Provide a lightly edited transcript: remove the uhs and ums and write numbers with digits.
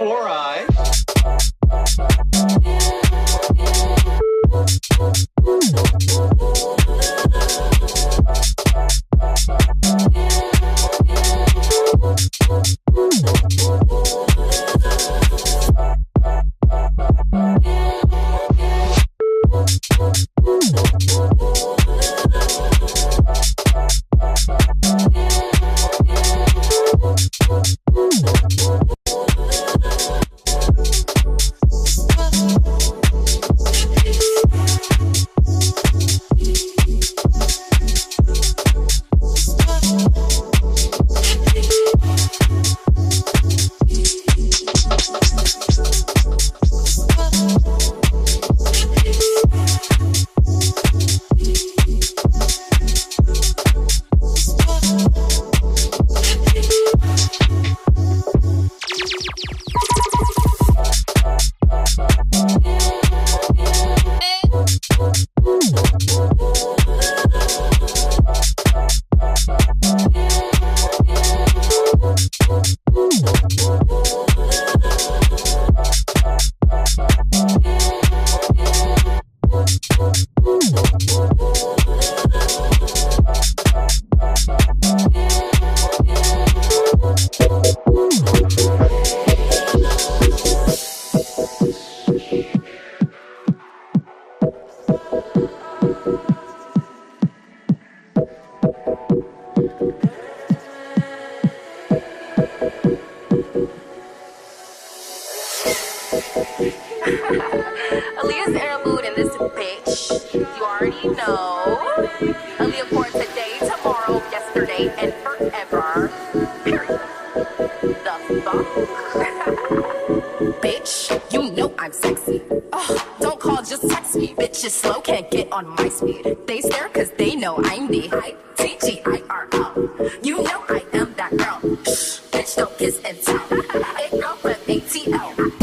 before I... Aaliyah's interlude in this bitch. You already know. Aaliyah for today, tomorrow, yesterday, and forever. Period. The fuck? Bitch, you know I'm sexy. Don't call, just text me. Bitch is slow, can't get on my speed. They stare cause they know I'm the ITGIRL. You know I am that girl. Shh, bitch, don't kiss and tell. It girl from ATL.